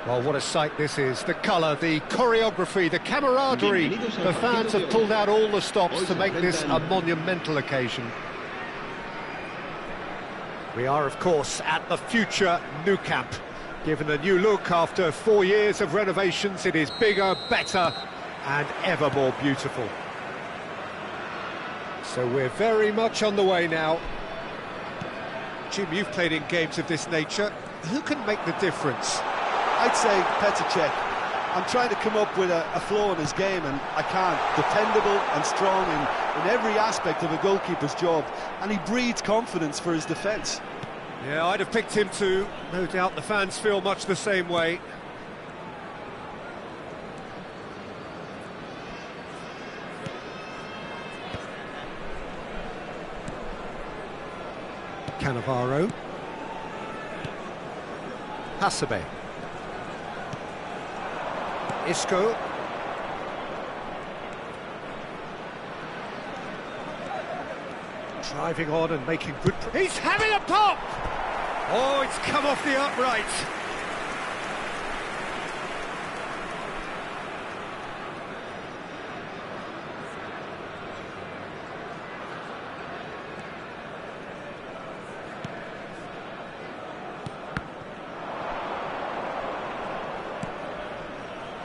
Well, what a sight this is. The colour, the choreography, the camaraderie. The fans have pulled out all the stops to make this a monumental occasion. We are, of course, at the future Nou Camp. Given a new look after 4 years of renovations, it is bigger, better and ever more beautiful. So we're very much on the way now. Jim, you've played in games of this nature. Who can make the difference? I'd say Petr Cech. I'm trying to come up with a flaw in his game and I can't. Dependable and strong in every aspect of a goalkeeper's job, and he breeds confidence for his defence. Yeah, I'd have picked him too. No doubt the fans feel much the same way. Cannavaro. Hasebe. Isco. Driving on and making good... He's having a pop! Oh, it's come off the upright.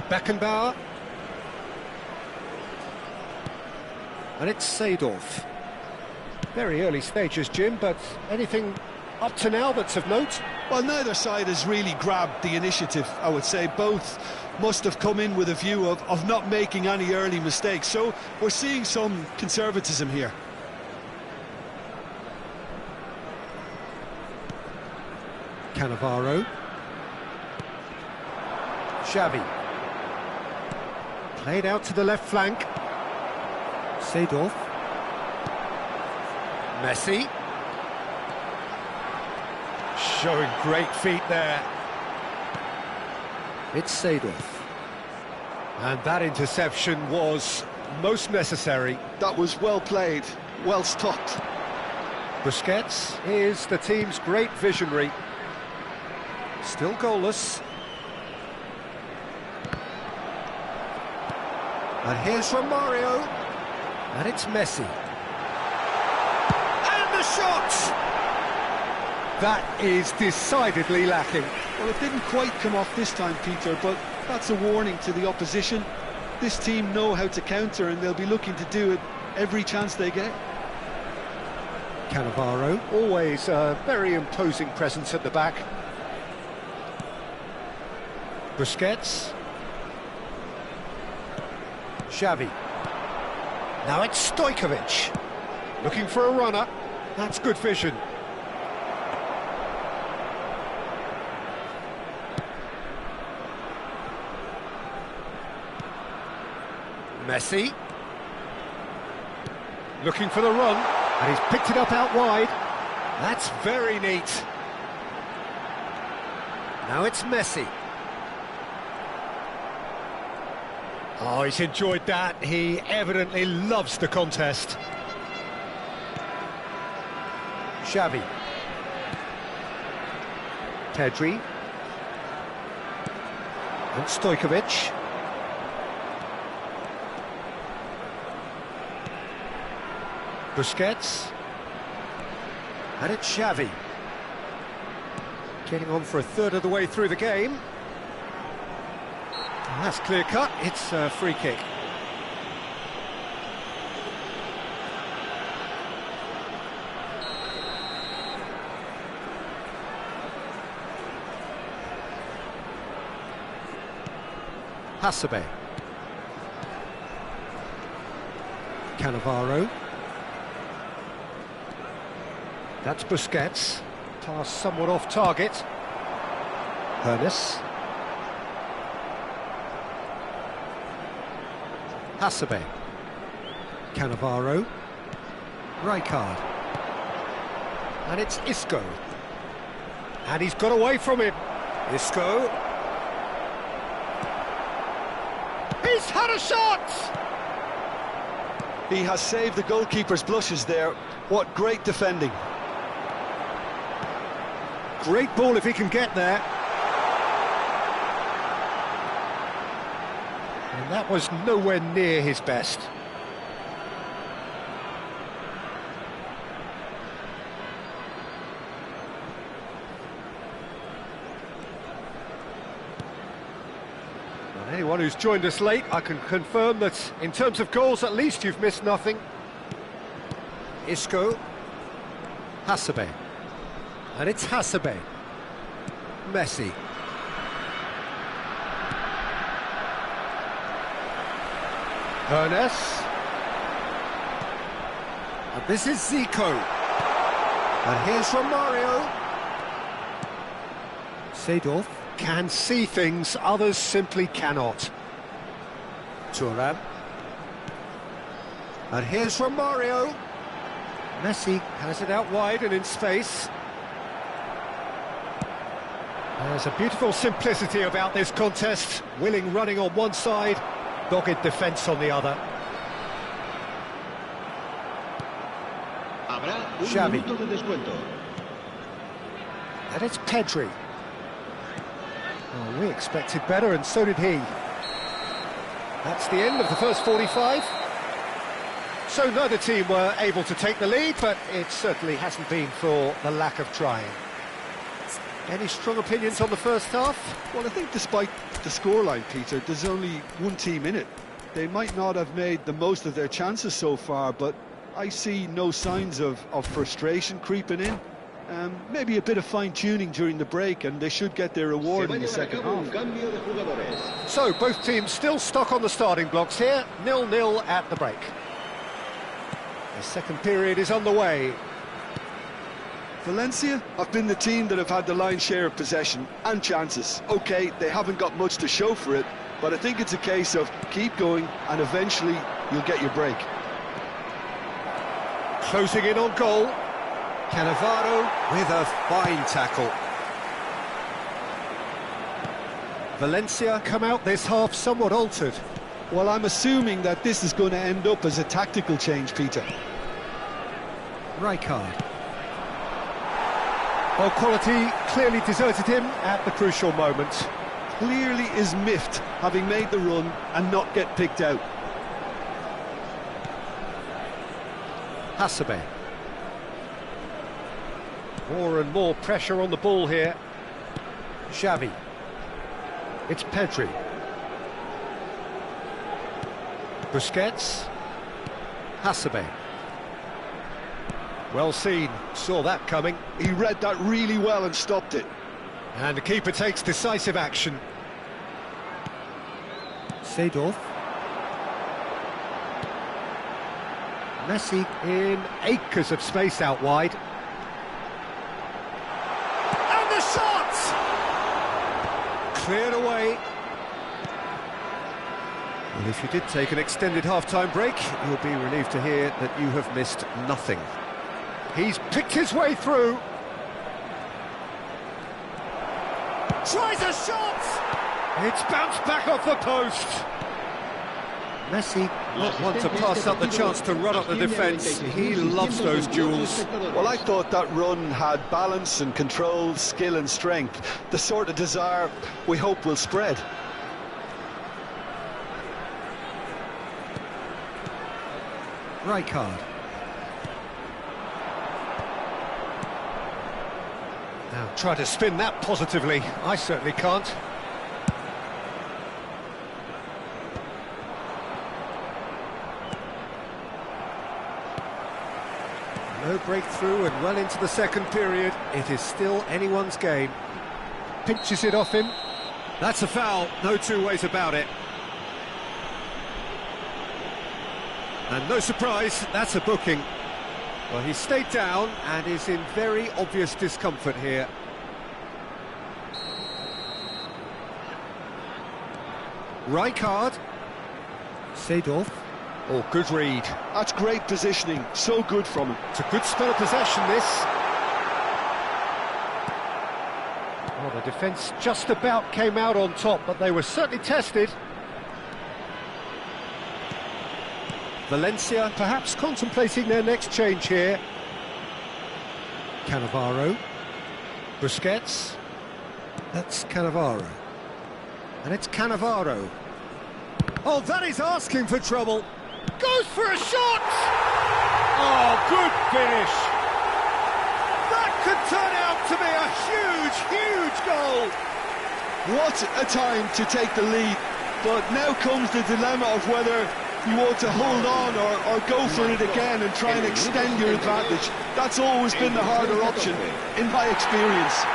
Beckenbauer. And it's Seedorf. Very early stages, Jim, but anything up to now that's of note? Well, neither side has really grabbed the initiative, I would say. Both must have come in with a view of not making any early mistakes, so we're seeing some conservatism here. Cannavaro. Xavi. Played out to the left flank. Seedorf. Messi. Showing great feet there. It's Seedorf. And that interception was most necessary. That was well played, well stopped. Busquets is the team's great visionary. Still goalless. And here's from Mario. And it's Messi. And the shot! That is decidedly lacking. Well, it didn't quite come off this time, Peter, but that's a warning to the opposition. This team know how to counter and they'll be looking to do it every chance they get. Cannavaro, always a very imposing presence at the back. Busquets. Xavi. Now it's Stojkovic. Looking for a runner. That's good vision. Messi. Looking for the run. And he's picked it up out wide. That's very neat. Now it's Messi. Oh, he's enjoyed that. He evidently loves the contest. Xavi. Pedri. And Stojkovic. Busquets. And it's Xavi. Getting on for a third of the way through the game. And that's clear cut, it's a free kick. Hasebe. Cannavaro. That's Busquets. Pass somewhat off target. Hernes. Hasebe. Cannavaro. Rijkaard. And it's Isco. And he's got away from him. Isco. He's had a shot! He has saved the goalkeeper's blushes there. What great defending. Great ball if he can get there. That was nowhere near his best. And anyone who's joined us late, I can confirm that in terms of goals, at least you've missed nothing. Isco. Hasebe. And it's Hasebe. Messi. Ernest. And this is Zico. And here's Romario. Seedorf can see things others simply cannot. Thuram. And here's Romario. Messi has it out wide and in space. There's a beautiful simplicity about this contest. Willing running on one side, dogged defence on the other. Xavi. And it's Pedri. Oh, we expected better, and so did he. That's the end of the first 45. So neither team were able to take the lead, but it certainly hasn't been for the lack of trying. Any strong opinions on the first half? Well, I think despite the scoreline, Peter, there's only one team in it. They might not have made the most of their chances so far, but I see no signs of frustration creeping in. Maybe a bit of fine-tuning during the break, and they should get their reward in the second half. So, both teams still stuck on the starting blocks here, 0-0 at the break. The second period is underway. Valencia have been the team that have had the lion's share of possession and chances. OK, they haven't got much to show for it, but I think it's a case of keep going and eventually you'll get your break. Closing in on goal. Cannavaro with a fine tackle. Valencia come out this half somewhat altered. Well, I'm assuming that this is going to end up as a tactical change, Peter. Rijkaard. Well, quality clearly deserted him at the crucial moment. Clearly is miffed, having made the run and not get picked out. Hasebe. More and more pressure on the ball here. Xavi. It's Pedri. Busquets. Hasebe. Well seen, saw that coming. He read that really well and stopped it. And the keeper takes decisive action. Seedorf. Messi in acres of space out wide. And the shot! Cleared away. Well, if you did take an extended half-time break, you'll be relieved to hear that you have missed nothing. He's picked his way through. Tries a shot! It's bounced back off the post. Messi, not one to pass up the chance to run up the defence. He loves those duels. Well, I thought that run had balance and control, skill and strength. The sort of desire we hope will spread. Rijkaard. Now try to spin that positively. I certainly can't. No breakthrough and well into the second period. It is still anyone's game. Pinches it off him. That's a foul, no two ways about it. And no surprise, that's a booking. Well, he stayed down and is in very obvious discomfort here. Rijkaard. Seedorf. Oh, good read. That's great positioning, so good from him. It's a good spell of possession, this. Well, the defence just about came out on top, but they were certainly tested. Valencia perhaps contemplating their next change here. Cannavaro. Busquets. That's Cannavaro. And it's Cannavaro. Oh, that is asking for trouble. Goes for a shot! Oh, good finish. That could turn out to be a huge, huge goal. What a time to take the lead. But now comes the dilemma of whether you want to hold on or go for it again and try and extend your advantage. That's always been the harder option, in my experience.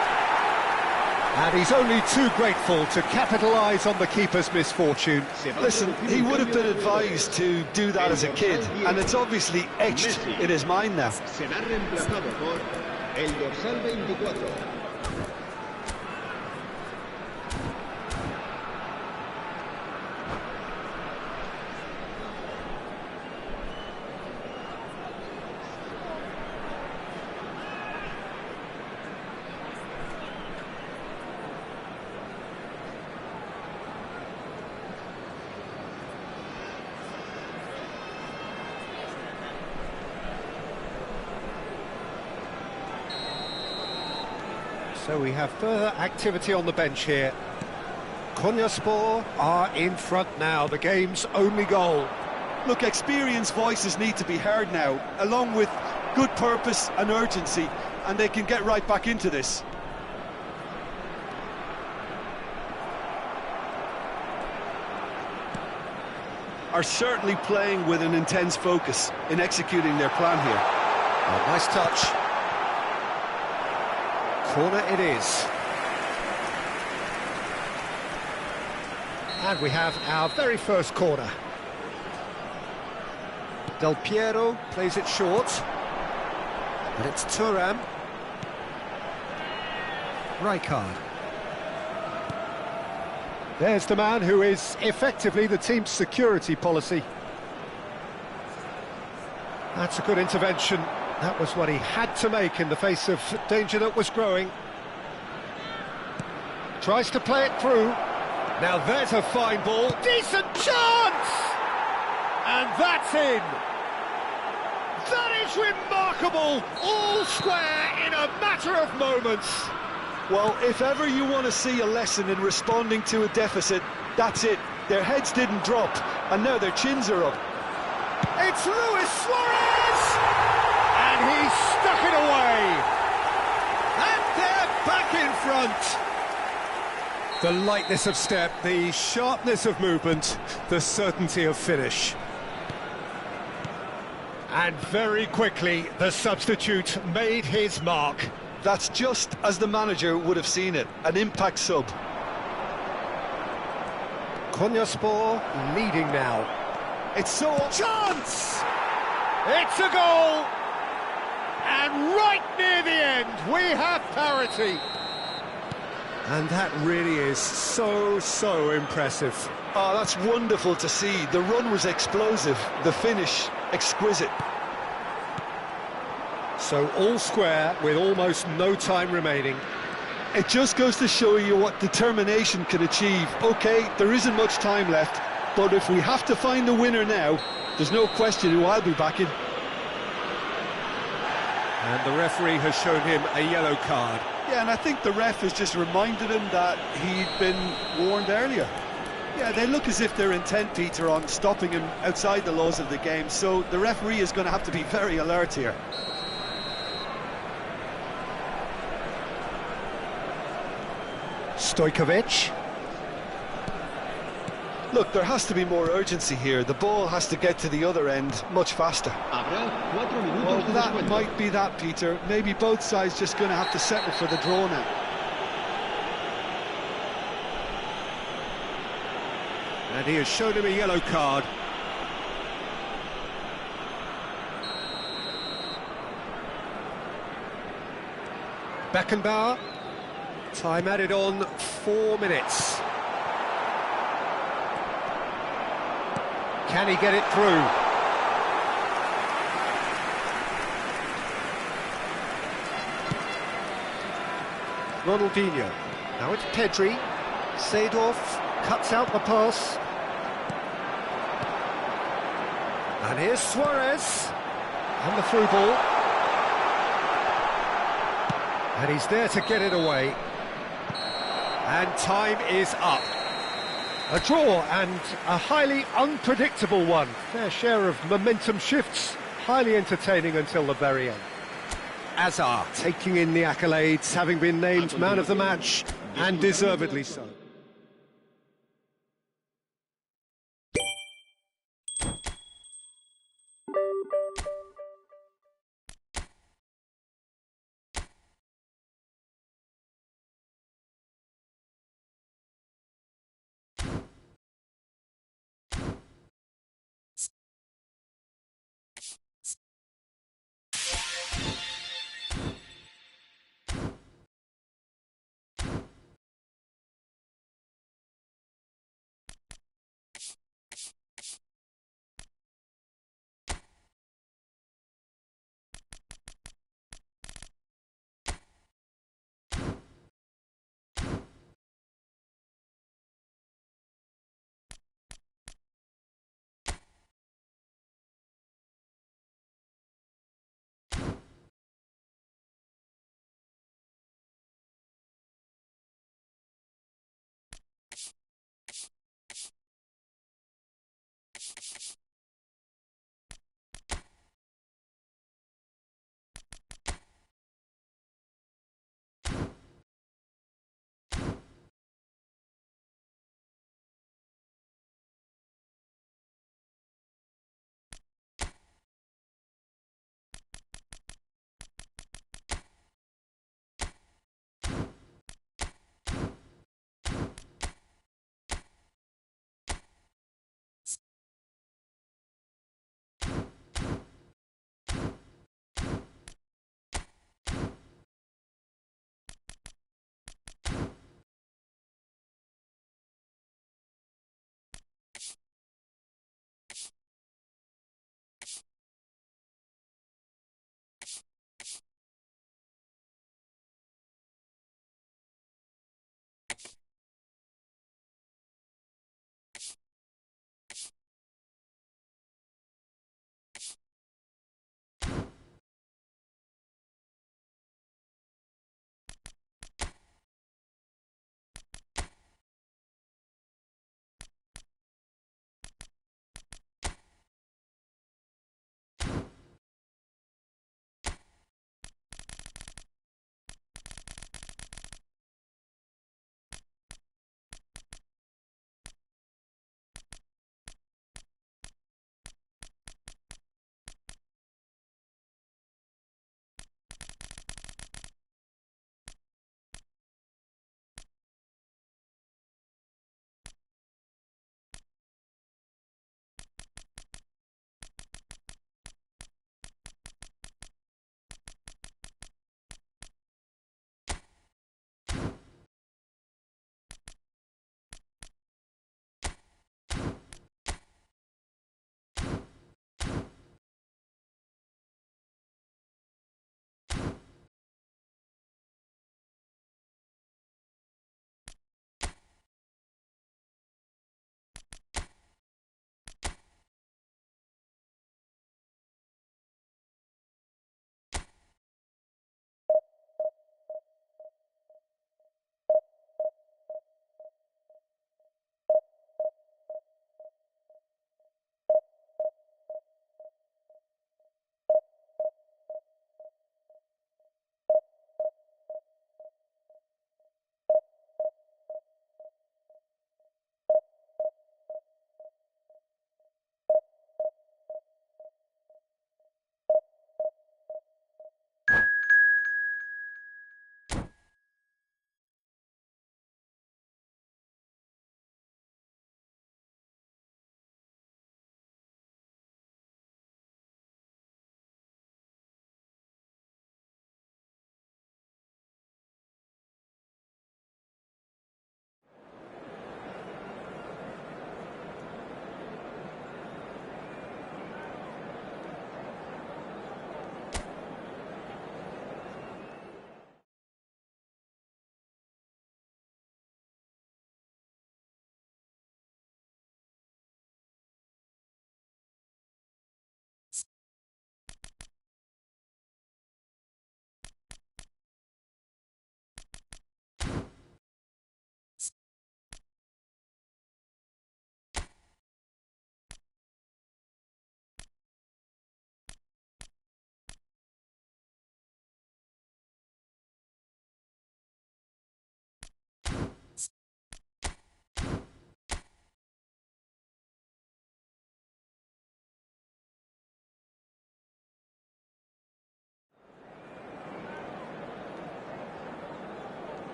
And he's only too grateful to capitalise on the keeper's misfortune. Listen, he would have been advised to do that as a kid, and it's obviously etched in his mind now. Será reemplazado por el dorsal 24. So we have further activity on the bench here. Konyaspor are in front now, the game's only goal. Look, experienced voices need to be heard now, along with good purpose and urgency, and they can get right back into this. Are certainly playing with an intense focus in executing their plan here. Oh, nice touch. Corner it is. And we have our very first corner. Del Piero plays it short. And it's Thuram. Rijkaard. There's the man who is effectively the team's security policy. That's a good intervention. That was what he had to make in the face of danger that was growing. Tries to play it through. Now there's a fine ball. Decent chance! And that's in. That is remarkable. All square in a matter of moments. Well, if ever you want to see a lesson in responding to a deficit, that's it. Their heads didn't drop, and now their chins are up. It's Luis Suarez! And he stuck it away. And they're back in front. The lightness of step, the sharpness of movement, the certainty of finish. And very quickly, the substitute made his mark. That's just as the manager would have seen it, an impact sub. Konyaspor leading now. It's so... Chance! It's a goal! And right near the end, we have parity. And that really is so impressive. Oh, that's wonderful to see. The run was explosive, the finish exquisite. So all square with almost no time remaining. It just goes to show you what determination can achieve. OK, there isn't much time left, but if we have to find the winner now, there's no question who I'll be backing. And the referee has shown him a yellow card. Yeah, and I think the ref has just reminded him that he'd been warned earlier. Yeah, they look as if they're intent, Peter, on stopping him outside the laws of the game, so the referee is going to have to be very alert here. Stojkovic. Look, there has to be more urgency here. The ball has to get to the other end much faster. Well, that might be that, Peter. Maybe both sides just going to have to settle for the draw now. And he has shown him a yellow card. Beckenbauer. Time added on 4 minutes. Can he get it through? Ronaldinho. Now it's Pedri. Seedorf cuts out the pass. And here's Suarez. And the through ball. And he's there to get it away. And time is up. A draw and a highly unpredictable one. Fair share of momentum shifts, highly entertaining until the very end. Hazard taking in the accolades, having been named man of the match, and deservedly so.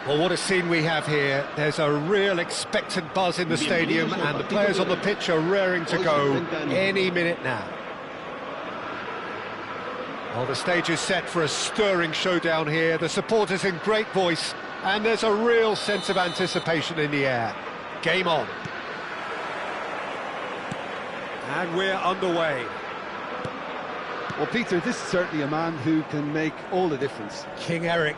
Well, what a scene we have here. There's a real expectant buzz in the stadium, and the players on the pitch are raring to go any minute now. Well, the stage is set for a stirring showdown here. The supporters in great voice, and there's a real sense of anticipation in the air. Game on. And we're underway. Well, Peter, this is certainly a man who can make all the difference. King Eric,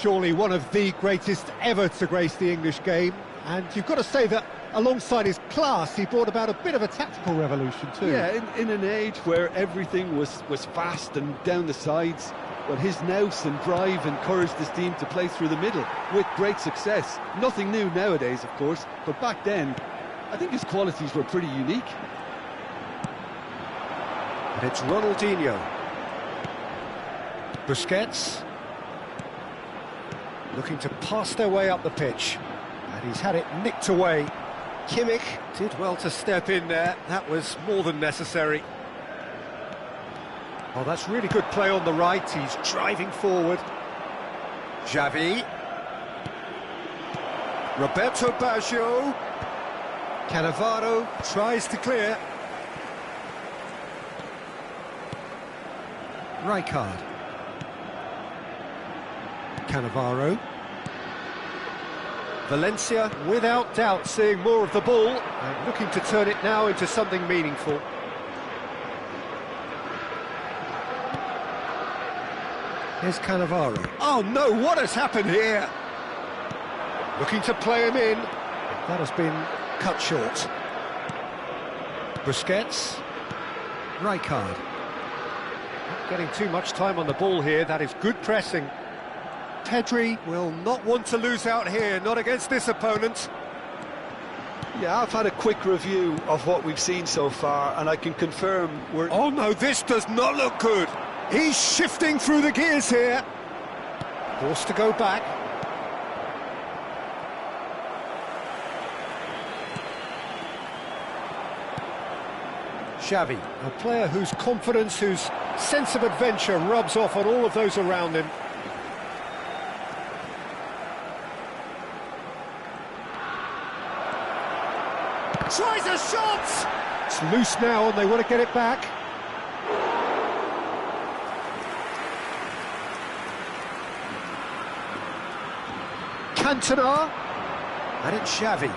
surely one of the greatest ever to grace the English game. And you've got to say that alongside his class, he brought about a bit of a tactical revolution too. Yeah, in an age where everything was fast and down the sides, well, his nous and drive encouraged his team to play through the middle with great success. Nothing new nowadays, of course, but back then, I think his qualities were pretty unique. And it's Ronaldinho. Busquets. Looking to pass their way up the pitch. And he's had it nicked away. Kimmich did well to step in there. That was more than necessary. Oh, that's really good play on the right. He's driving forward. Xavi. Roberto Baggio. Cannavaro tries to clear. Rijkaard. Cannavaro. Valencia, without doubt, seeing more of the ball and looking to turn it now into something meaningful. Here's Cannavaro. Oh no, what has happened here? Looking to play him in. That has been cut short. Busquets. Rijkaard. Not getting too much time on the ball here. That is good pressing. Pedri will not want to lose out here, not against this opponent. Yeah, I've had a quick review of what we've seen so far, and I can confirm we're... Oh no, this does not look good. He's shifting through the gears here. Forced to go back. Xavi, a player whose confidence, whose sense of adventure rubs off on all of those around him. Tries a shot! It's loose now and they want to get it back. Cantona. And it's Xavi.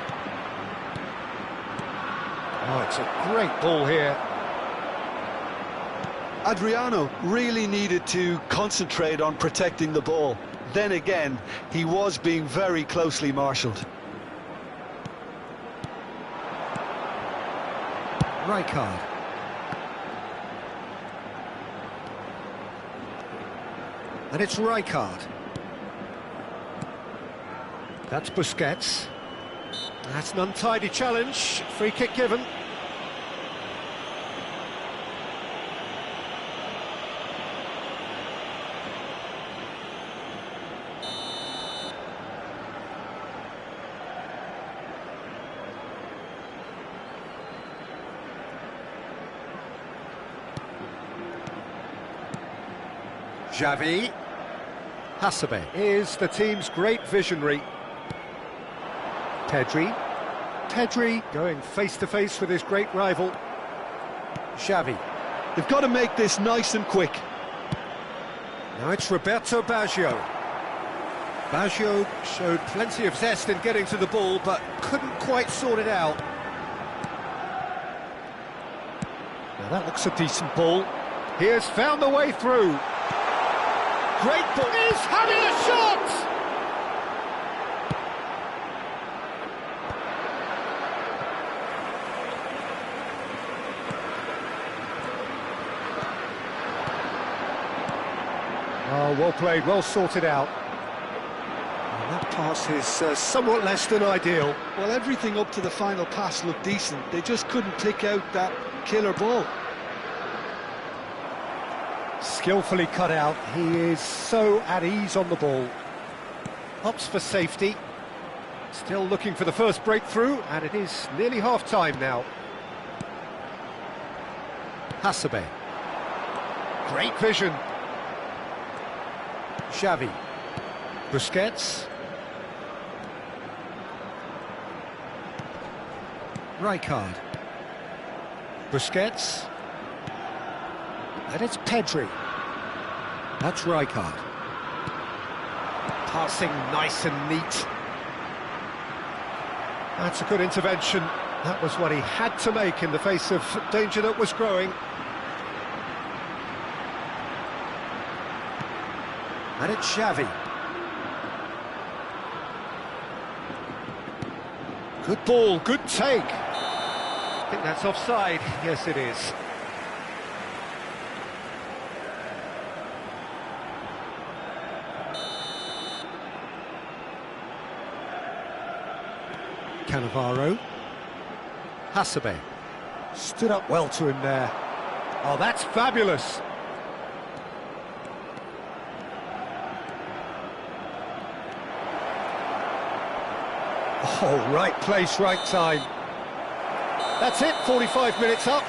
Oh, it's a great ball here. Adriano really needed to concentrate on protecting the ball. Then again, he was being very closely marshalled. Rijkaard. And it's Rijkaard. That's Busquets. That's an untidy challenge. Free kick given. Xavi. Hasebe is the team's great visionary. Pedri going face-to-face with his great rival. Xavi. They've got to make this nice and quick. Now it's Roberto Baggio. Baggio showed plenty of zest in getting to the ball, but couldn't quite sort it out. Now that looks a decent ball. He has found the way through. Great ball. He's having a shot! Oh, well played, well sorted out. And that pass is somewhat less than ideal. Well, everything up to the final pass looked decent. They just couldn't pick out that killer ball. Skillfully cut out. He is so at ease on the ball. Opts for safety. Still looking for the first breakthrough, and it is nearly half-time now. Hasebe. Great vision. Xavi. Busquets. Rijkaard. Busquets. And it's Pedri. That's Rijkaard. Passing nice and neat. That's a good intervention. That was what he had to make in the face of danger that was growing. And it's Xavi. Good ball, good take. I think that's offside. Yes, it is. Cannavaro. Hasebe. Stood up well to him there. Oh, that's fabulous. Oh, right place, right time. That's it, 45 minutes up.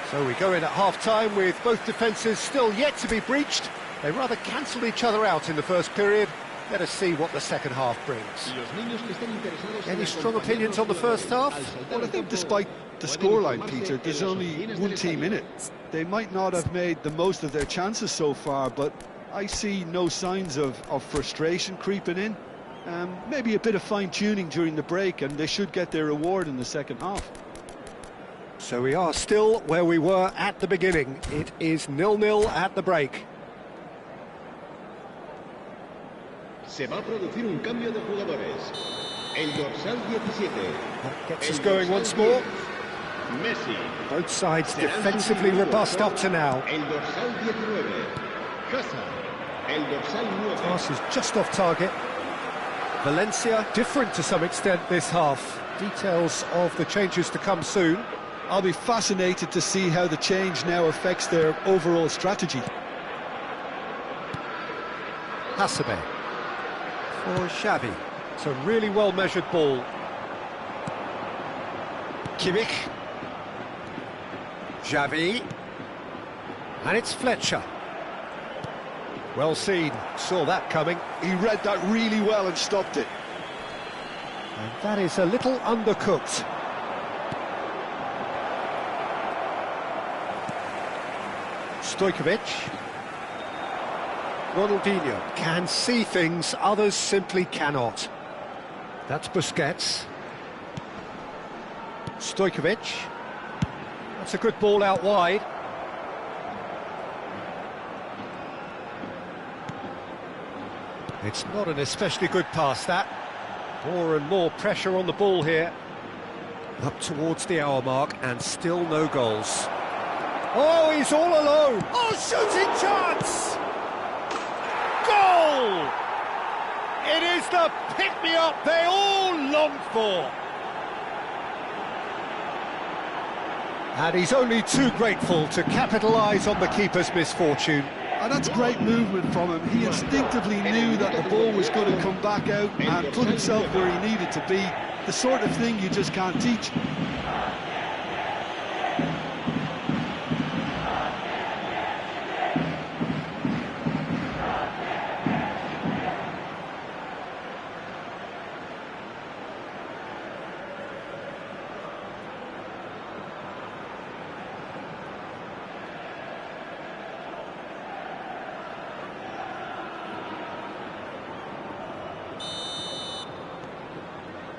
So we go in at half-time with both defences still yet to be breached. They rather cancelled each other out in the first period. Let us see what the second half brings. Any strong opinions on the first half? Well, I think despite the scoreline, Peter, there's only one team in it. They might not have made the most of their chances so far, but I see no signs of frustration creeping in. Maybe a bit of fine-tuning during the break, and they should get their reward in the second half. So we are still where we were at the beginning. It is 0-0 at the break. Se va a producir un cambio de jugadores. El dorsal 17. That gets us going once more. Messi. Both sides defensively robust up to now. El dorsal 19. Casa. El dorsal 9. Pass is just off target. Valencia different to some extent this half. Details of the changes to come soon. I'll be fascinated to see how the change now affects their overall strategy. Hasebe. For Xavi. It's a really well-measured ball. Kimmich. Xavi. And it's Fletcher. Well seen, saw that coming. He read that really well and stopped it. And that is a little undercooked. Stojkovic. Ronaldinho can see things others simply cannot. That's Busquets. Stojkovic. That's a good ball out wide. It's not an especially good pass, that. More and more pressure on the ball here. Up towards the hour mark, and still no goals. Oh, he's all alone! Oh, shooting chance! Goal! It is the pick-me-up they all longed for. And he's only too grateful to capitalise on the keeper's misfortune. And that's great movement from him. He instinctively knew that the ball was going to come back out and put himself where he needed to be. The sort of thing you just can't teach.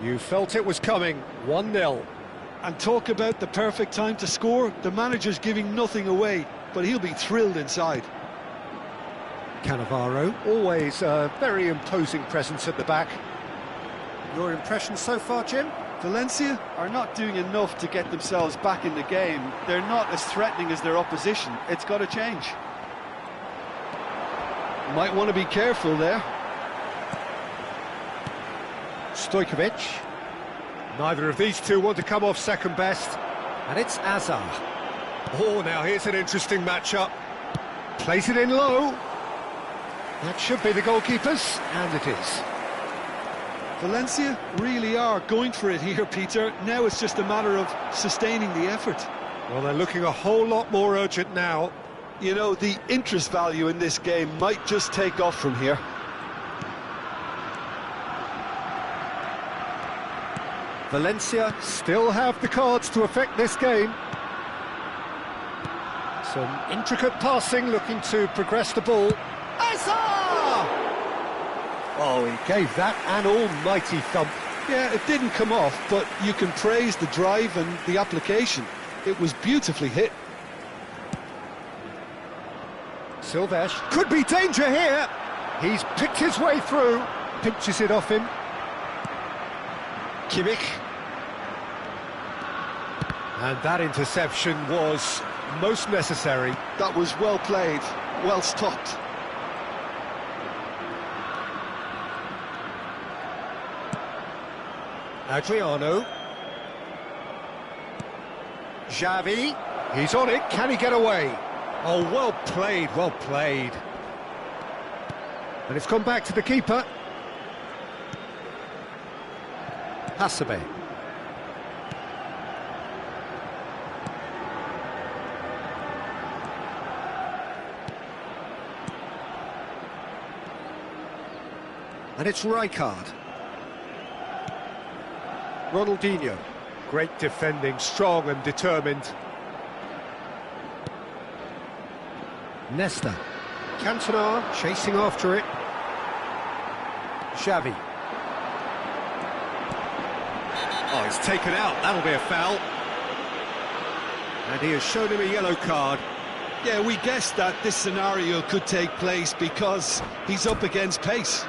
You felt it was coming, 1-0. And talk about the perfect time to score. The manager's giving nothing away, but he'll be thrilled inside. Cannavaro, always a very imposing presence at the back. Your impression so far, Jim? Valencia are not doing enough to get themselves back in the game. They're not as threatening as their opposition. It's got to change. Might want to be careful there. Stojkovic. Neither of these two want to come off second best. And it's Azar. Oh, now here's an interesting matchup. Plays it in low. That should be the goalkeeper's, and it is. Valencia really are going for it here, Peter. Now it's just a matter of sustaining the effort. Well, they're looking a whole lot more urgent now. You know, the interest value in this game might just take off from here. Valencia still have the cards to affect this game. Some intricate passing, looking to progress the ball. Hazard! Oh, he gave that an almighty thump. Yeah, it didn't come off, but you can praise the drive and the application. It was beautifully hit. Silvesh, could be danger here. He's picked his way through, pinches it off him. Kimmich. And that interception was most necessary. That was well played, well stopped. Adriano. Xavi. He's on it. Can he get away? Oh, well played, well played. And it's gone back to the keeper. Hasebe. And it's Rijkaard. Ronaldinho. Great defending, strong and determined. Nesta. Cantona chasing after it. Xavi. Oh, it's taken out. That'll be a foul. And he has shown him a yellow card. Yeah, we guessed that this scenario could take place because he's up against pace.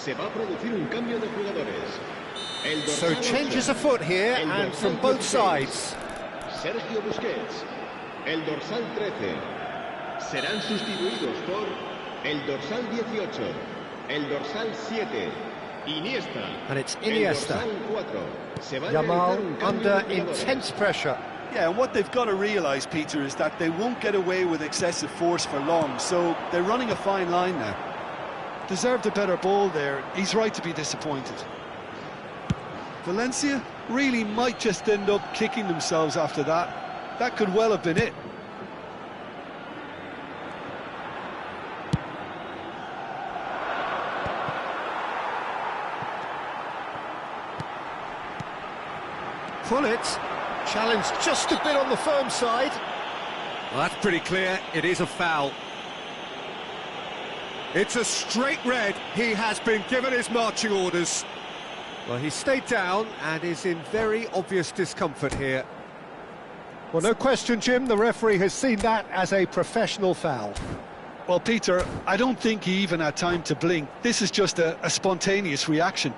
Se va a producir un cambio de jugadores. So changes afoot here and from both sides. Sergio Busquets, el dorsal 13. Serán sustituidos por el dorsal 18, el dorsal 7, Iniesta. And it's Iniesta. El dorsal 4. Se va a Yamal realizar un cambio under de jugadores. intense pressure. Yeah, and what they've got to realise, Peter, is that they won't get away with excessive force for long, so they're running a fine line now. Deserved a better ball there. He's right to be disappointed. Valencia really might just end up kicking themselves after that. That could well have been it. Pullet, challenged just a bit on the firm side. Well, that's pretty clear. It is a foul. It's a straight red. He has been given his marching orders. Well, he stayed down and is in very obvious discomfort here. Well, no question, Jim, the referee has seen that as a professional foul. Well, Peter, I don't think he even had time to blink. This is just a spontaneous reaction.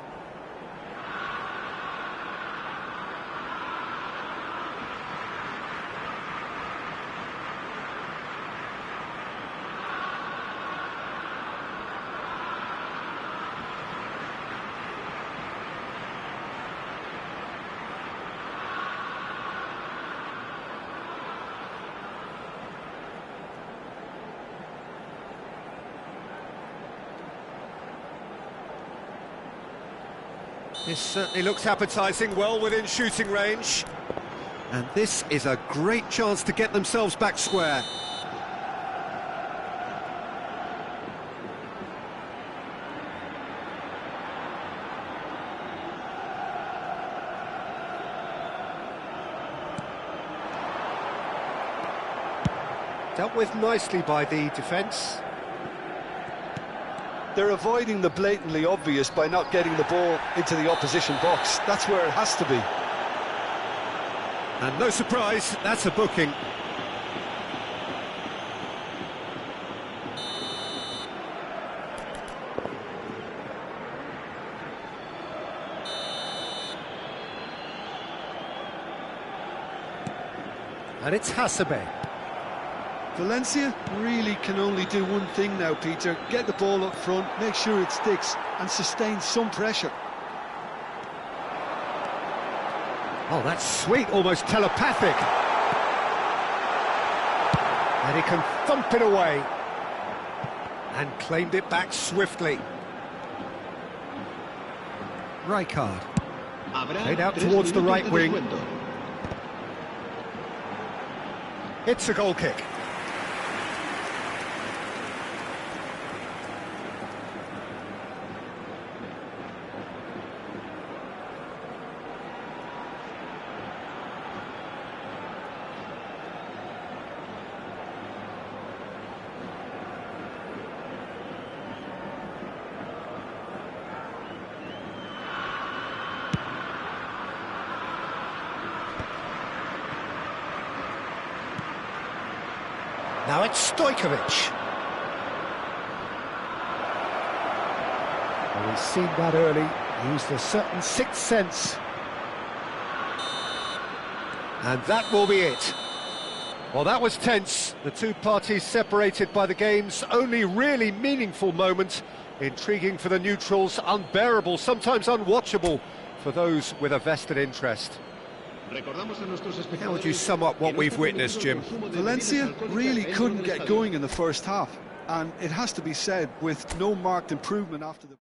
This certainly looks appetising, well within shooting range. And this is a great chance to get themselves back square. Dealt with nicely by the defence. They're avoiding the blatantly obvious by not getting the ball into the opposition box. That's where it has to be. And no surprise, that's a booking. And it's Hasebe. Valencia really can only do one thing now, Peter. Get the ball up front, make sure it sticks, and sustain some pressure. Oh, that's sweet, almost telepathic. And he can thump it away. And claimed it back swiftly. Rijkaard. Played out towards the right wing. It's a goal kick. Now it's Stojkovic. Well, he's seen that early, used a certain sixth sense. And that will be it. Well, that was tense. The two parties separated by the game's only really meaningful moment. Intriguing for the neutrals, unbearable, sometimes unwatchable for those with a vested interest. How would you sum up what we've witnessed, Jim? Valencia really couldn't get going in the first half, and it has to be said, with no marked improvement after the...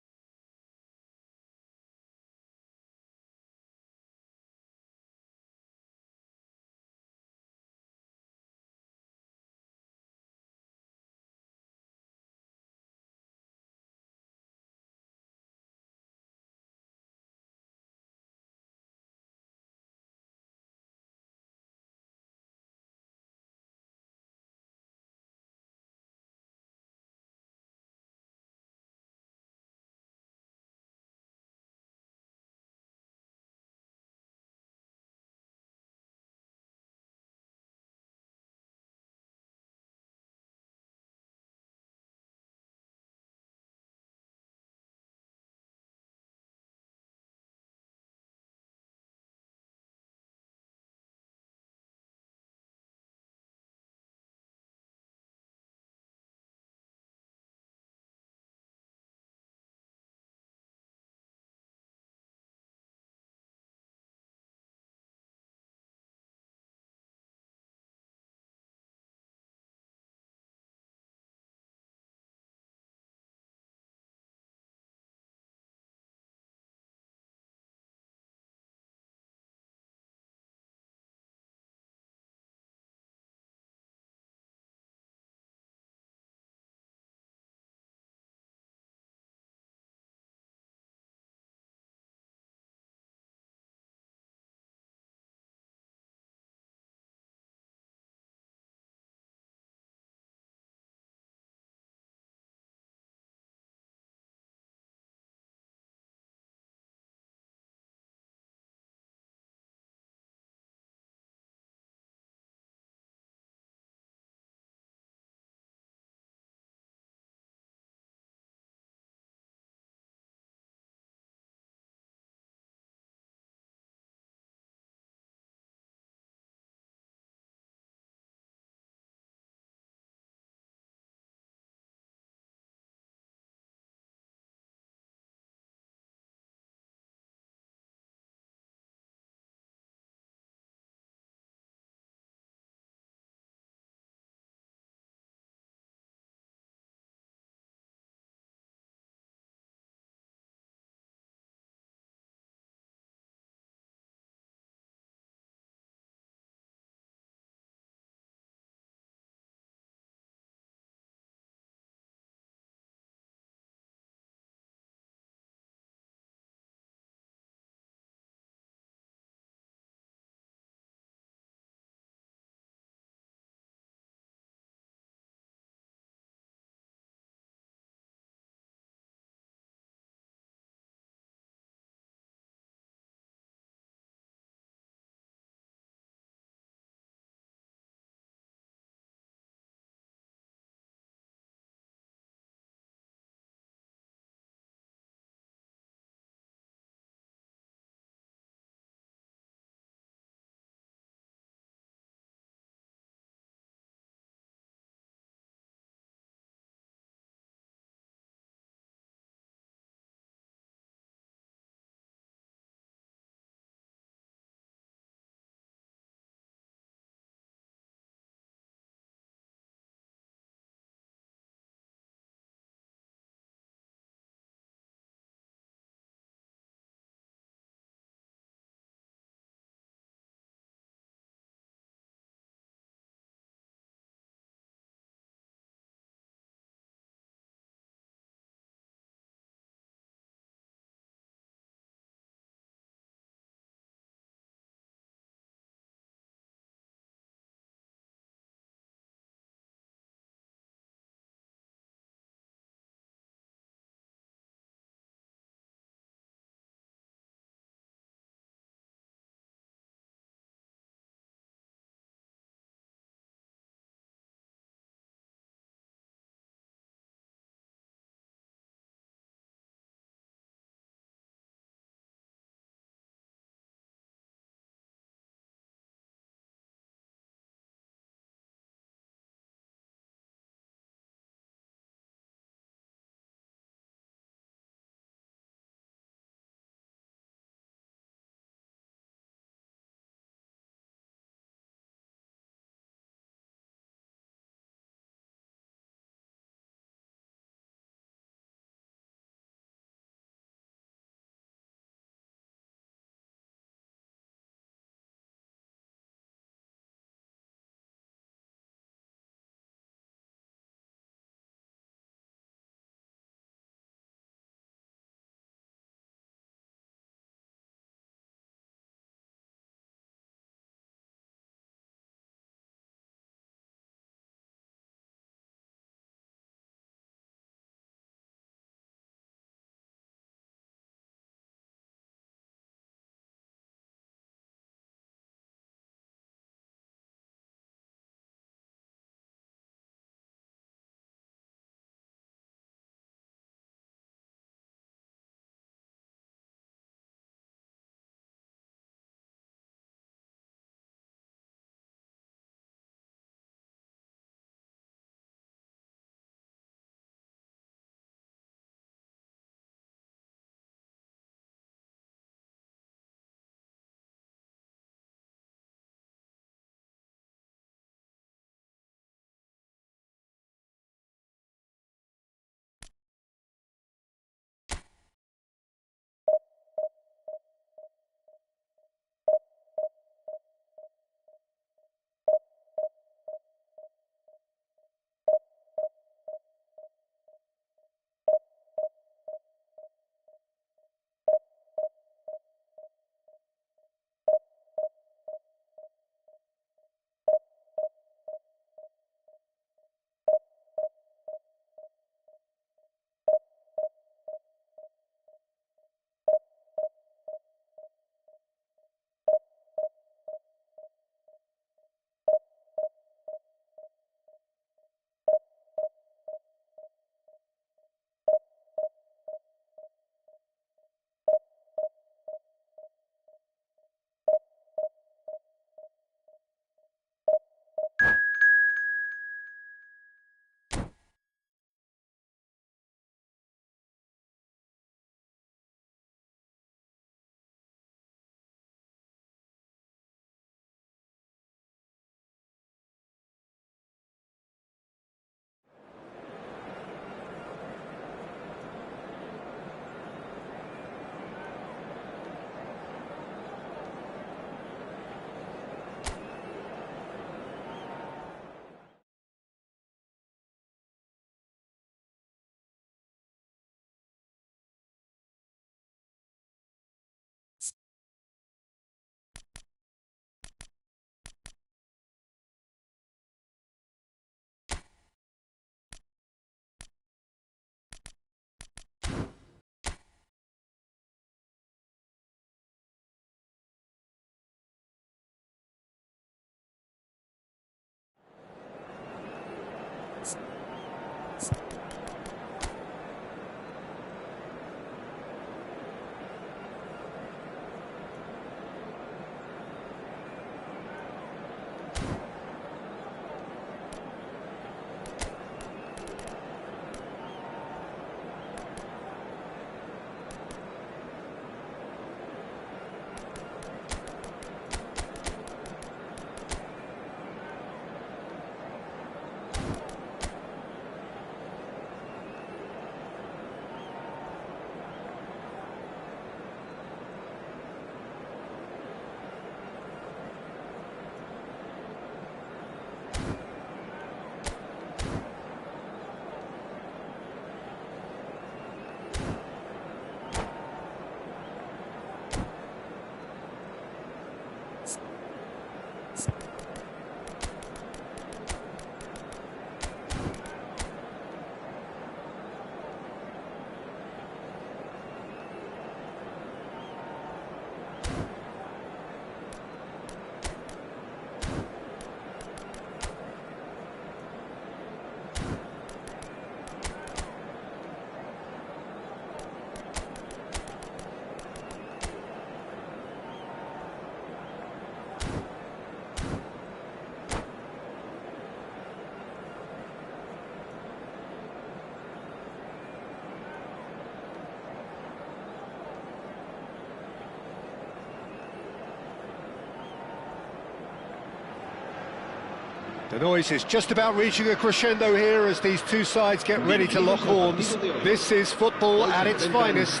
The noise is just about reaching a crescendo here as these two sides get ready to lock horns. This is football at its finest.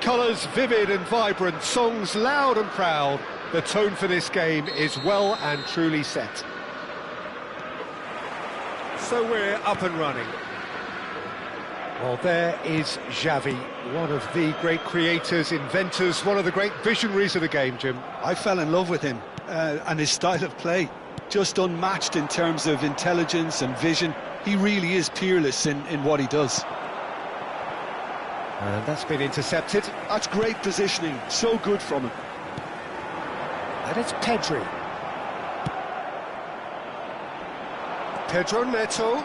Colours vivid and vibrant, songs loud and proud. The tone for this game is well and truly set. So we're up and running. Well, there is Xavi, one of the great creators, inventors, one of the great visionaries of the game, Jim. I fell in love with him and his style of play. Just unmatched in terms of intelligence and vision. He really is peerless in what he does. And that's been intercepted. That's great positioning, so good from him. And it's Pedri. Pedro Neto.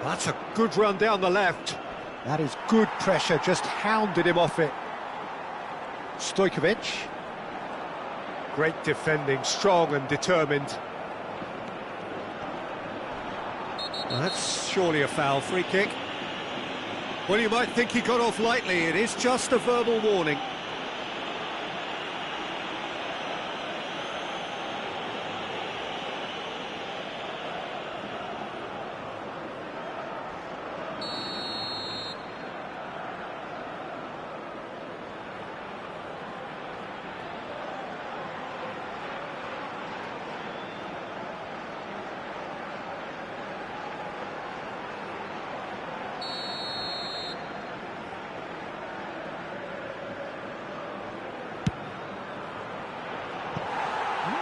That's a good run down the left. That is good pressure, just hounded him off it. Stojkovic. Great defending, strong and determined. Well, that's surely a foul, free kick. Well, you might think he got off lightly, it is just a verbal warning.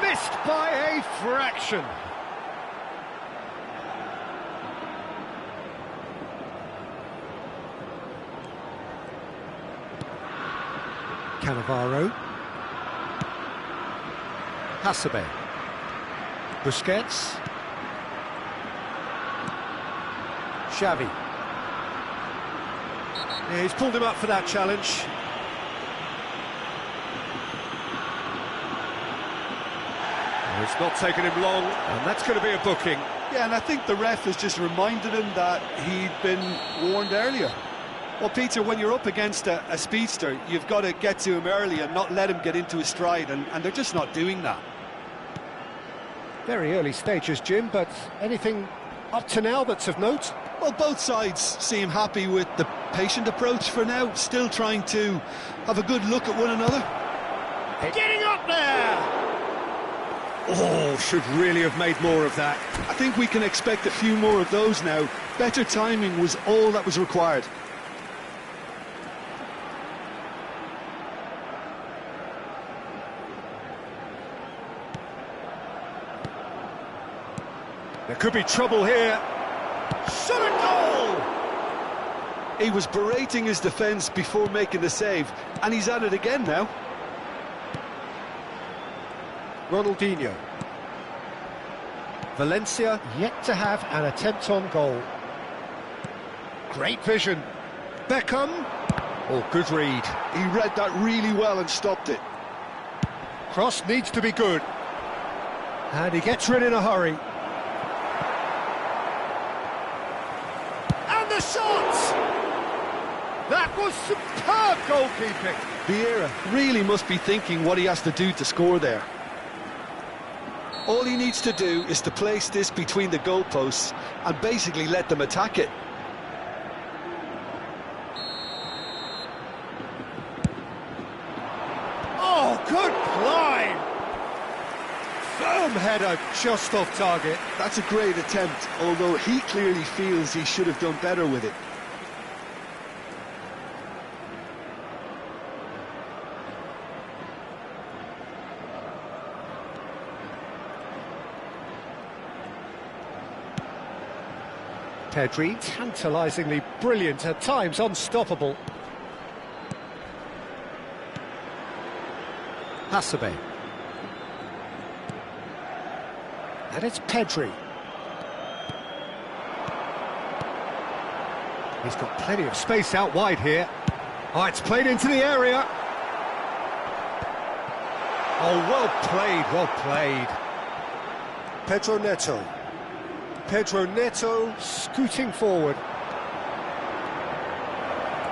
Missed by a fraction. Cannavaro. Hasebe. Busquets. Xavi. Yeah, he's pulled him up for that challenge. It's not taken him long, and that's going to be a booking. Yeah, and I think the ref has just reminded him that he'd been warned earlier. Well, Peter, when you're up against a speedster, you've got to get to him early and not let him get into his stride, and they're just not doing that. Very early stages, Jim, but anything up to now that's of note? Well, both sides seem happy with the patient approach for now, still trying to have a good look at one another. Getting up there! Oh, should really have made more of that. I think we can expect a few more of those now. Better timing was all that was required. There could be trouble here. Shot a goal! He was berating his defence before making the save, and he's at it again now. Ronaldinho. Valencia yet to have an attempt on goal. Great vision. Beckham. Oh, good read. He read that really well and stopped it. Cross needs to be good. And he gets rid in a hurry. And the shot! That was superb goalkeeping. Vieira really must be thinking what he has to do to score there. All he needs to do is to place this between the goalposts and basically let them attack it. Oh, good climb! Firm header, just off target. That's a great attempt, although he clearly feels he should have done better with it. Pedri, tantalisingly brilliant, at times unstoppable. Hasebe. And it's Pedri. He's got plenty of space out wide here. Oh, it's played into the area. Oh, well played, well played. Pedro Neto. Pedro Neto scooting forward.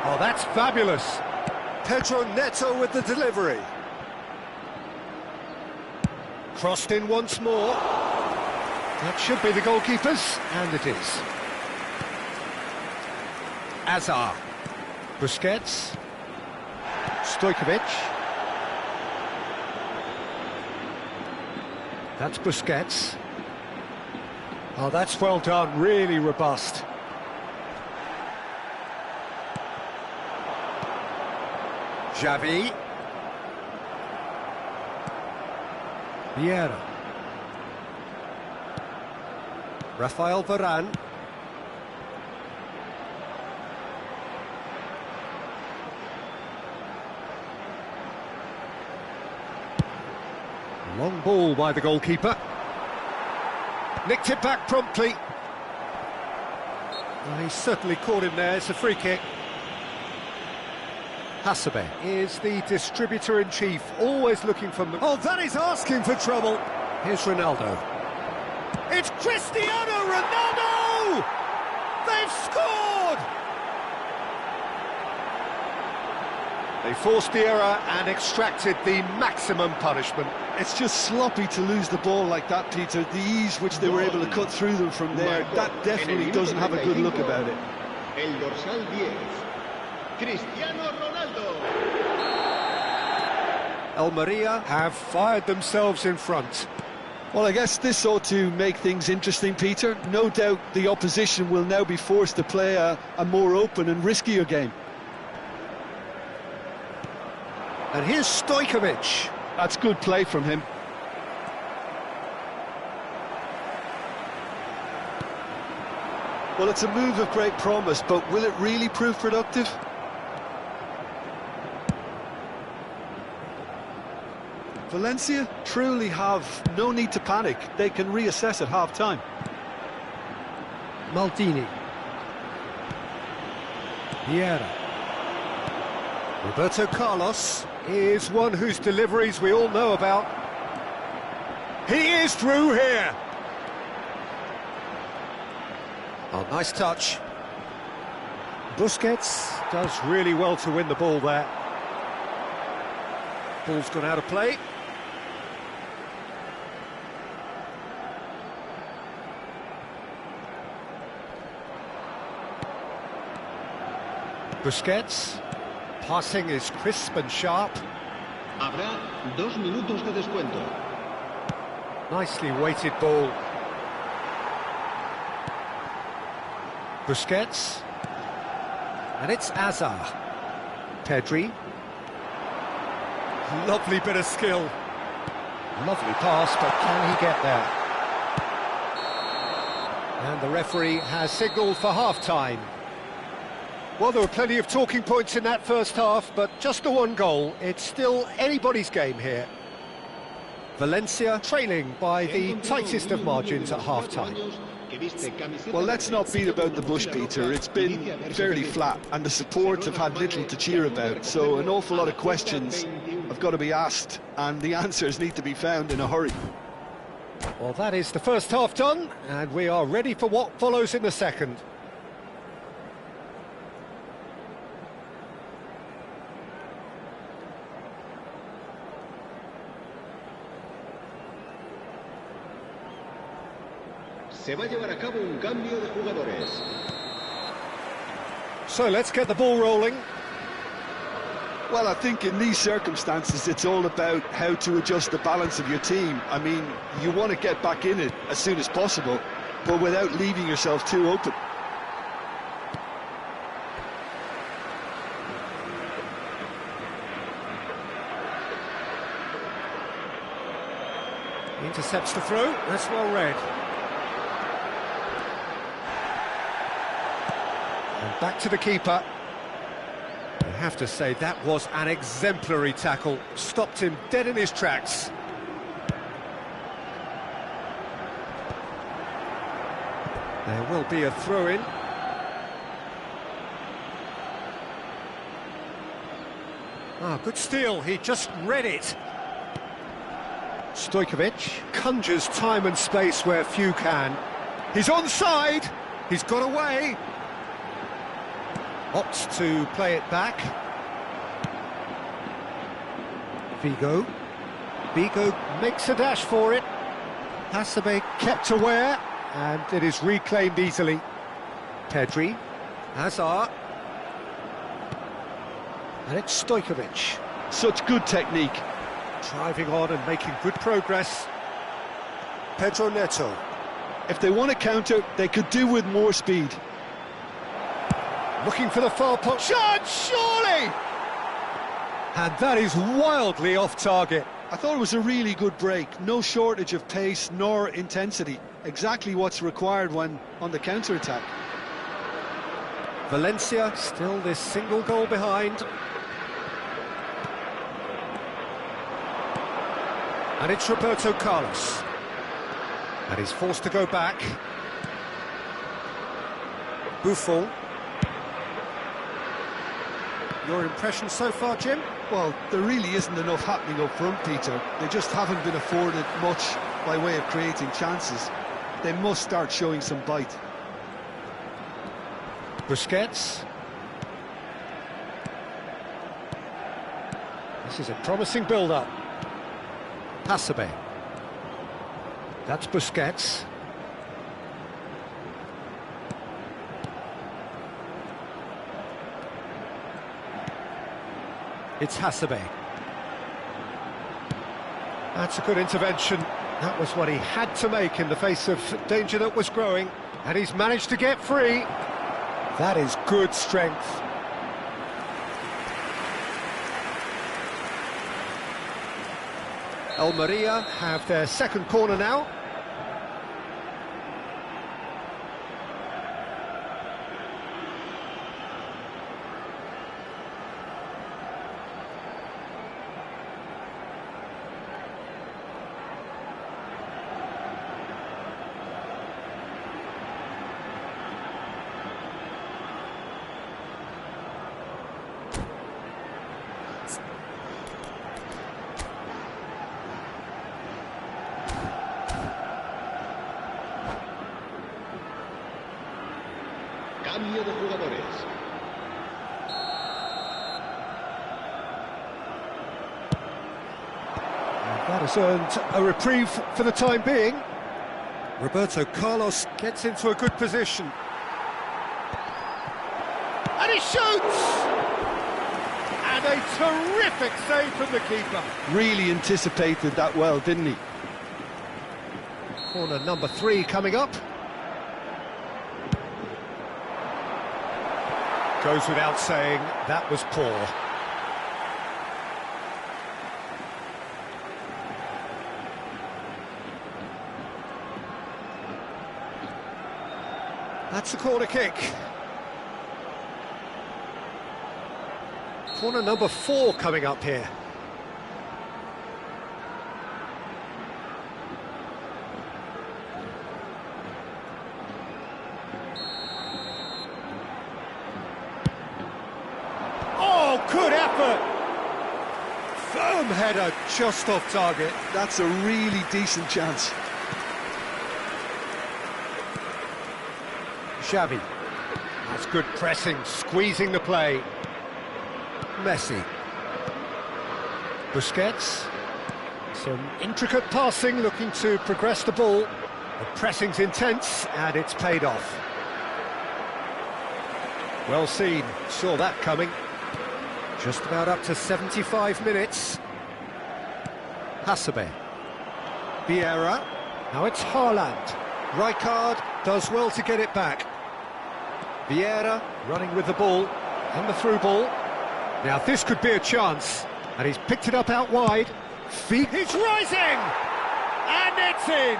Oh, that's fabulous. Pedro Neto with the delivery. Crossed in once more. That should be the goalkeeper's, and it is. Azar. Busquets. Stojkovic. That's Busquets. Oh, that's well done, really robust. Xavi. Vieira. Rafael Varane. Long ball by the goalkeeper. Nicked it back promptly. Well, he's certainly caught him there. It's a free kick. Hasebe is the distributor-in-chief, always looking for... Oh, that is asking for trouble. Here's Ronaldo. It's Cristiano Ronaldo! They've scored! They forced the error and extracted the maximum punishment. It's just sloppy to lose the ball like that, Peter. The ease which they were able to cut through them from there, that definitely doesn't have a good look about it. El dorsal 10, Cristiano Ronaldo. Almeria have fired themselves in front. Well, I guess this ought to make things interesting, Peter. No doubt the opposition will now be forced to play a more open and riskier game. And here's Stojkovic. That's good play from him. Well, it's a move of great promise, but will it really prove productive? Valencia truly have no need to panic. They can reassess at half-time. Maldini. Vieira. Roberto Carlos is one whose deliveries we all know about. He is through here. Oh, nice touch. Busquets does really well to win the ball there. Ball's gone out of play. Busquets. Passing is crisp and sharp. Habrá 2 minutos de descuento. Nicely weighted ball. Busquets. And it's Azar. Pedri. Lovely bit of skill. Lovely pass, but can he get there? And the referee has signalled for half-time. Well, there were plenty of talking points in that first half, but just the one goal. It's still anybody's game here. Valencia trailing by the tightest of margins at half-time. Well, let's not beat about the bush, Peter. It's been fairly flat, and the support have had little to cheer about, so an awful lot of questions have got to be asked, and the answers need to be found in a hurry. Well, that is the first half done, and we are ready for what follows in the second. Se va a llevar a cabo un cambio de jugadores. So let's get the ball rolling. Well, I think in these circumstances it's all about how to adjust the balance of your team. I mean, you want to get back in it as soon as possible, but without leaving yourself too open. Intercepts the throw, that's well read. And back to the keeper. I have to say, that was an exemplary tackle. Stopped him dead in his tracks. There will be a throw-in. Ah, good steal, he just read it. Stojkovic conjures time and space where few can. He's onside, he's got away. Opts to play it back. Vigo. Vigo makes a dash for it. Hasebe kept aware, and it is reclaimed easily. Pedri, Hazard, and it's Stojkovic. Such good technique. Driving on and making good progress. Pedro Neto. If they want to counter, they could do with more speed. Looking for the far post. Shot, surely! And that is wildly off target. I thought it was a really good break. No shortage of pace nor intensity. Exactly what's required when on the counter-attack. Valencia still this single goal behind. And it's Roberto Carlos. And he's forced to go back. Buffon. Your impression so far, Jim? Well, there really isn't enough happening up front, Peter. They just haven't been afforded much by way of creating chances. They must start showing some bite. Busquets. This is a promising build-up. Hasebe. That's Busquets. It's Hasebe. That's a good intervention. That was what he had to make in the face of danger that was growing. And he's managed to get free. That is good strength. Almeria have their second corner now. Cambio de jugadores. That has earned a reprieve for the time being. Roberto Carlos gets into a good position. And he shoots! And a terrific save from the keeper. Really anticipated that well, didn't he? Corner number 3 coming up. Goes without saying, that was poor. That's a corner kick. Corner number 4 coming up here. Oh, good effort! Firm header, just off target. That's a really decent chance. Xavi. That's good pressing, squeezing the play. Messi. Busquets. Some intricate passing, looking to progress the ball. The pressing's intense, and it's paid off. Well seen, saw that coming. Just about up to 75 minutes. Hasebe. Vieira. Now it's Haaland. Rijkaard does well to get it back. Vieira running with the ball, and the through ball. Now this could be a chance, and he's picked it up out wide. Feet, he's rising! And it's in!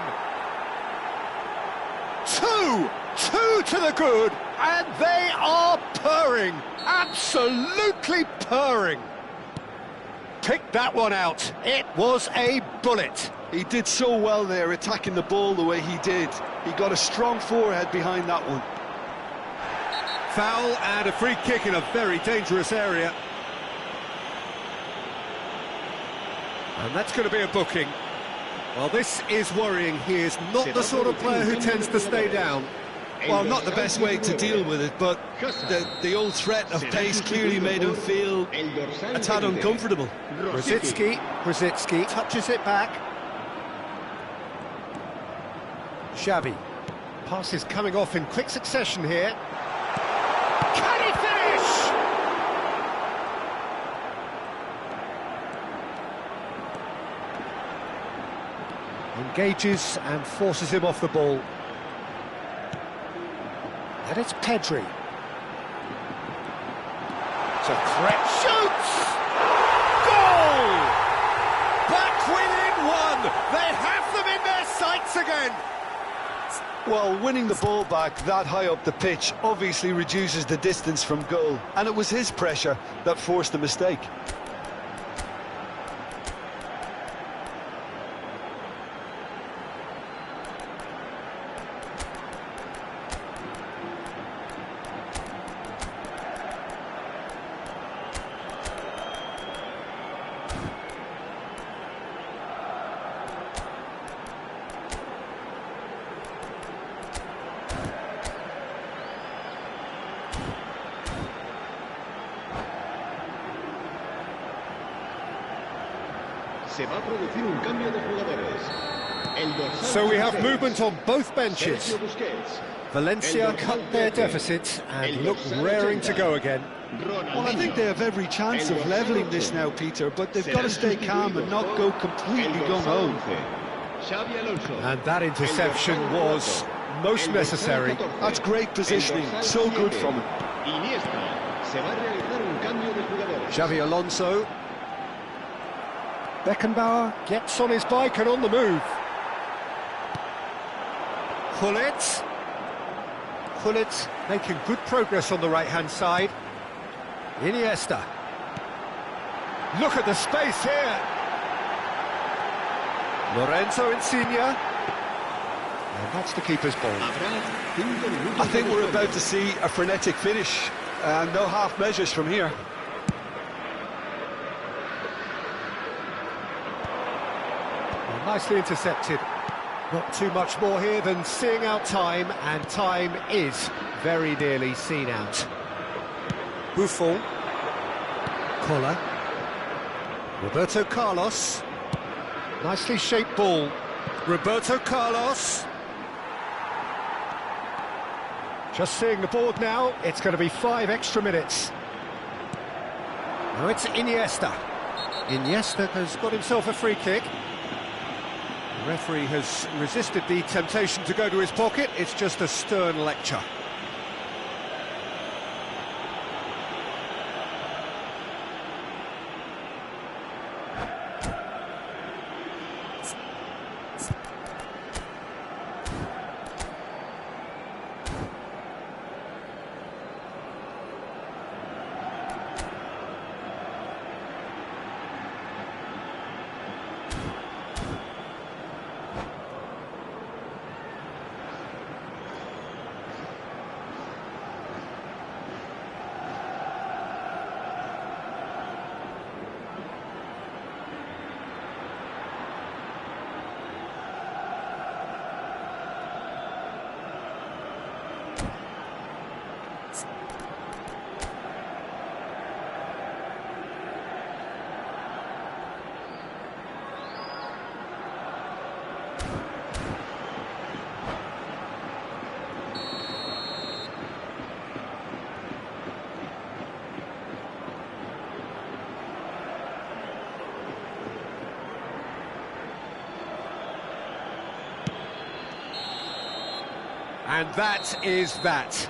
Two to the good, and they are purring, absolutely purring. Picked that one out, it was a bullet. He did so well there, attacking the ball the way he did. He got a strong forehead behind that one. Foul and a free kick in a very dangerous area. And that's going to be a booking. Well, this is worrying. He is not the sort of player who tends to stay down. Well, not the best way to deal with it, but the old threat of pace clearly made him feel a tad uncomfortable. Brzezinski touches it back. Xavi. Pass is coming off in quick succession here. Can he finish? Engages and forces him off the ball. And it's Pedri. It's a threat. Shoots! Goal! Back within one! They have them in their sights again! Well, winning the ball back that high up the pitch obviously reduces the distance from goal, and it was his pressure that forced the mistake. Se va a producir un cambio de jugadores. So we have movement on both benches. Valencia cut their deficit and look raring to go again. Well, I think they have every chance of levelling this now, Peter, but they've got to stay calm and not go completely gung-ho. And that interception was most necessary. That's great positioning, so good from him. Xavi Alonso. Beckenbauer gets on his bike and on the move. Gullit making good progress on the right-hand side. Iniesta. Look at the space here. Lorenzo Insigne. And that's the keeper's ball. I think we're about to see a frenetic finish, and no half measures from here. Well, nicely intercepted. Not too much more here than seeing out time, and time is very nearly seen out. Buffon. Koller. Roberto Carlos. Nicely shaped ball. Roberto Carlos. Just seeing the board now, it's going to be 5 extra minutes. Now it's Iniesta. Iniesta has got himself a free kick. The referee has resisted the temptation to go to his pocket. It's just a stern lecture. And that is that.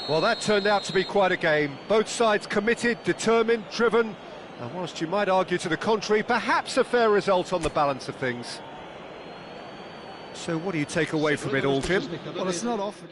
Well, that turned out to be quite a game. Both sides committed, determined, driven, and whilst you might argue to the contrary, perhaps a fair result on the balance of things. So what do you take away from it all, Jim? Well, it's not often.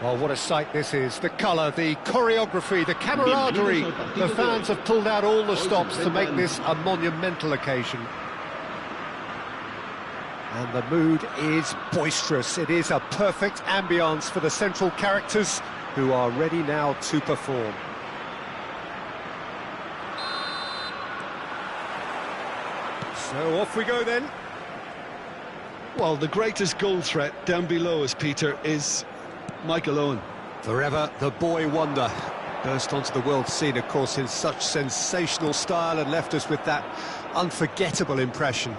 Oh, what a sight this is. The colour, the choreography, the camaraderie. The fans have pulled out all the stops to make this a monumental occasion. And the mood is boisterous. It is a perfect ambience for the central characters who are ready now to perform. So off we go then. Well, the greatest goal threat down below us, Peter, is Michael Owen. Forever the boy wonder. Burst onto the world scene, of course, in such sensational style and left us with that unforgettable impression.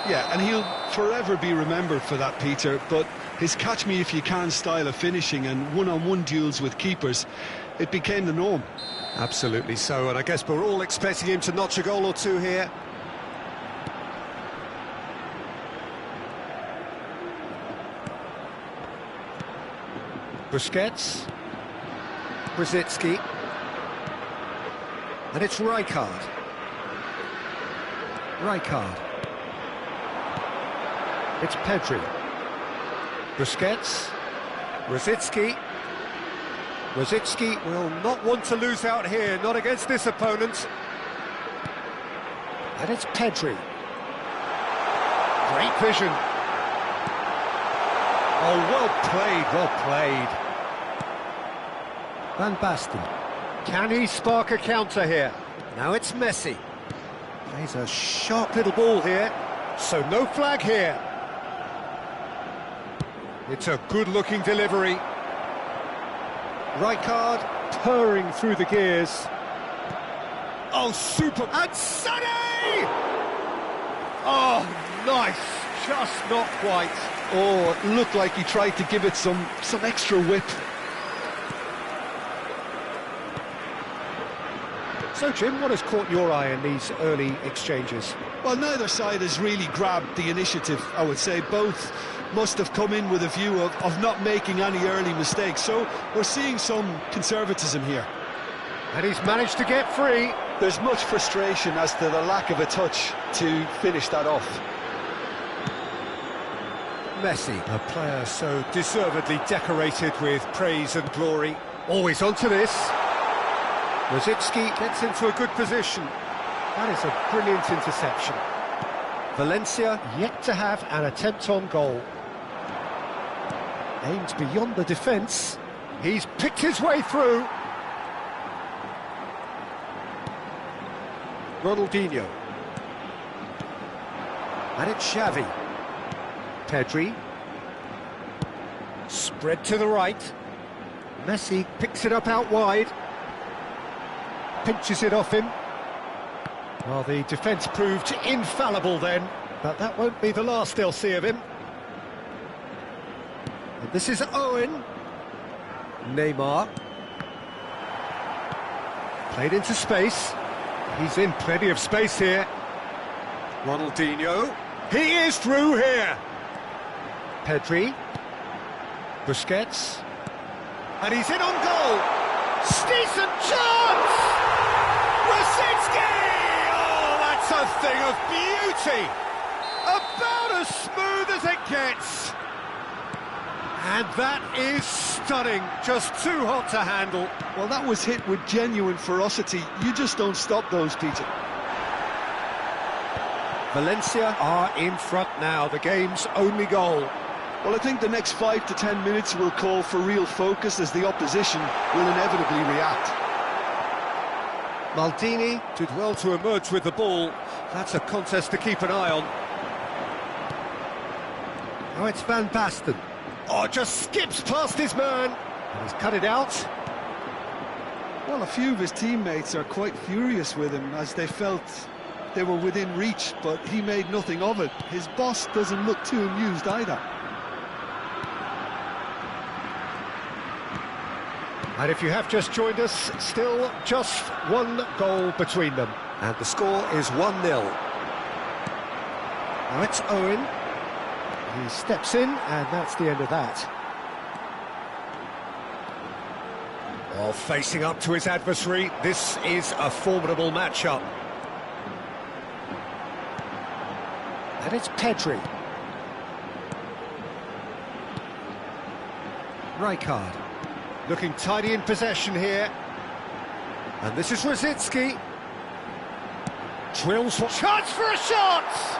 Yeah, and he'll forever be remembered for that, Peter, but his catch-me-if-you-can style of finishing and one-on-one duels with keepers, it became the norm. Absolutely so, and I guess we're all expecting him to notch a goal or two here. Busquets, Brzezinski, and it's Rijkaard. It's Pedri. Busquets, Brzezinski. Brzezinski will not want to lose out here, not against this opponent. And it's Pedri. Great vision. Oh, well played. Van Basten. Can he spark a counter here? Now it's Messi. Plays a sharp little ball here, so no flag here. It's a good-looking delivery. Rijkaard purring through the gears. Oh, super! And Sonny! Oh, nice. Just not quite. Oh, it looked like he tried to give it some extra whip. So, Jim, what has caught your eye in these early exchanges? Well, neither side has really grabbed the initiative, I would say. Both must have come in with a view of not making any early mistakes. So we're seeing some conservatism here. And he's managed to get free. There's much frustration as to the lack of a touch to finish that off. Messi, a player so deservedly decorated with praise and glory. Always onto this. Brzezinski gets into a good position. That is a brilliant interception. Valencia yet to have an attempt on goal. Aimed beyond the defence. He's picked his way through. Ronaldinho. And it's Xavi. Pedri. Spread to the right. Messi picks it up out wide. Pinches it off him. Well, the defence proved infallible then, but that won't be the last they'll see of him. And this is Owen. Neymar. Played into space. He's in plenty of space here. Ronaldinho. He is through here. Pedri. Busquets. And he's in on goal. Decent chance! Brzezinski! Oh, that's a thing of beauty! About as smooth as it gets. And that is stunning. Just too hot to handle. Well, that was hit with genuine ferocity. You just don't stop those, Peter. Valencia are in front now, the game's only goal. Well, I think the next 5 to 10 minutes will call for real focus as the opposition will inevitably react. Maldini did well to emerge with the ball. That's a contest to keep an eye on. Now it's Van Basten. Oh, just skips past his man. And he's cut it out. Well, a few of his teammates are quite furious with him as they felt they were within reach, but he made nothing of it. His boss doesn't look too amused either. And if you have just joined us, still just one goal between them. And the score is 1-0. Now it's Owen. He steps in, and that's the end of that. Well, facing up to his adversary, this is a formidable matchup. And it's Pedri. Rijkaard. Looking tidy in possession here. And this is Rosicki. Drills for... Chance for a shot!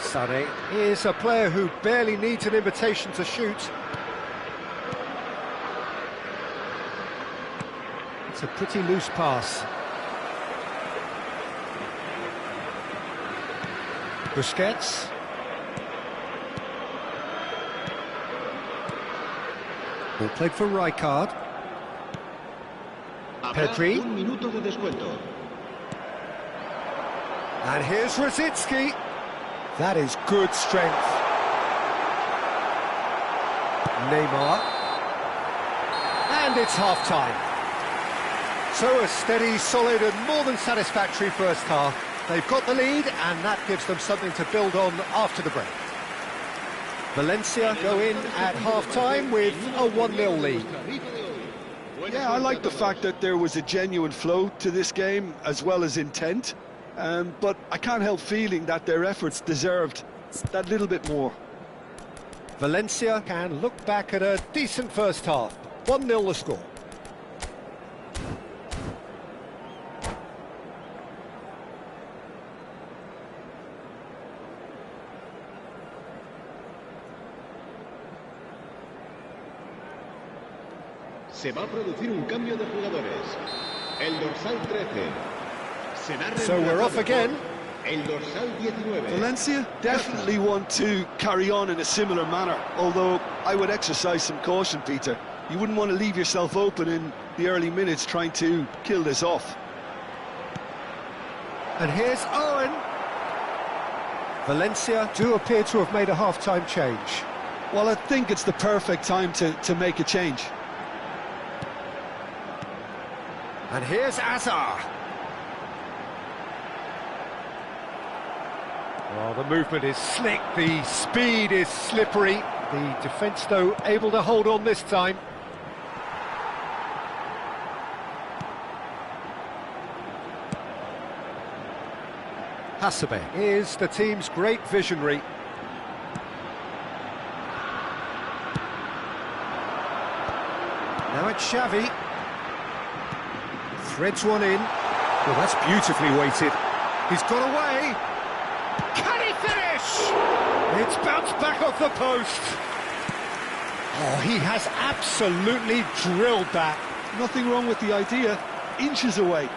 Sane is a player who barely needs an invitation to shoot. It's a pretty loose pass. Busquets. Ball played for Rijkaard. Pedri. Un minuto de descuento. And here's Rosicki. That is good strength. Neymar. And it's half-time. So a steady, solid and more than satisfactory first half. They've got the lead and that gives them something to build on after the break. Valencia go in at half-time with a 1-0 lead. Yeah, I like the fact that there was a genuine flow to this game as well as intent. But I can't help feeling that their efforts deserved that little bit more. Valencia can look back at a decent first half. 1-0 the score. Se va a producir un cambio de jugadores. El dorsal 13. So we're off again. El dorsal 19. Valencia definitely want to carry on in a similar manner, although I would exercise some caution, Peter. You wouldn't want to leave yourself open in the early minutes trying to kill this off. And here's Owen. Valencia do appear to have made a half-time change. Well, I think it's the perfect time to make a change. And here's Azar. Well, the movement is slick, the speed is slippery. The defence, though, able to hold on this time. Hasebe is the team's great visionary. Now it's Xavi. Threads one in. Well, that's beautifully weighted. He's got away. Can he finish? It's bounced back off the post. Oh, he has absolutely drilled that. Nothing wrong with the idea. Inches away.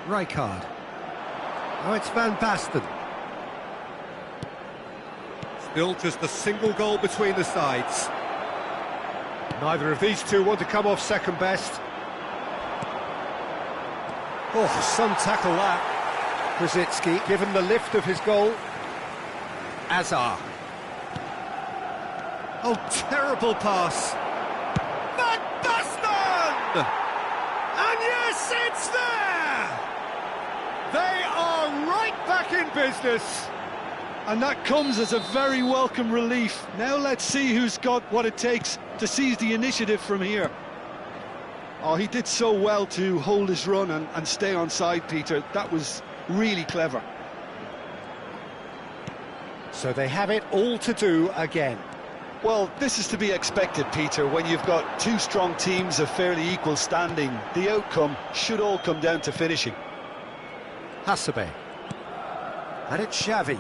Rijkaard. Now it's Van Basten. Still just a single goal between the sides. Neither of these two want to come off second best. Oh, some tackle that. Rosicki given the lift of his goal. Azar. Oh, terrible pass. Van Basten! And yes, it's there! They are right back in business. And that comes as a very welcome relief. Now let's see who's got what it takes to seize the initiative from here. Oh, he did so well to hold his run and stay on side, Peter. That was really clever. So they have it all to do again. Well, this is to be expected, Peter, when you've got two strong teams of fairly equal standing. The outcome should all come down to finishing. Hasebe. And it's Xavi.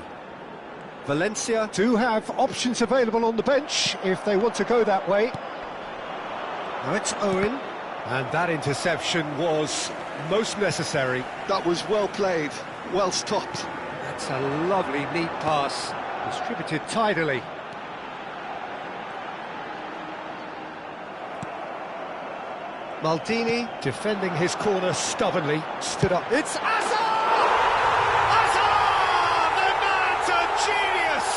Valencia do have options available on the bench if they want to go that way. Now it's Owen. And that interception was most necessary. That was well played, well stopped. That's a lovely, neat pass. Distributed tidily. Maldini, defending his corner stubbornly, stood up. It's Azar! Azar! The man's a genius!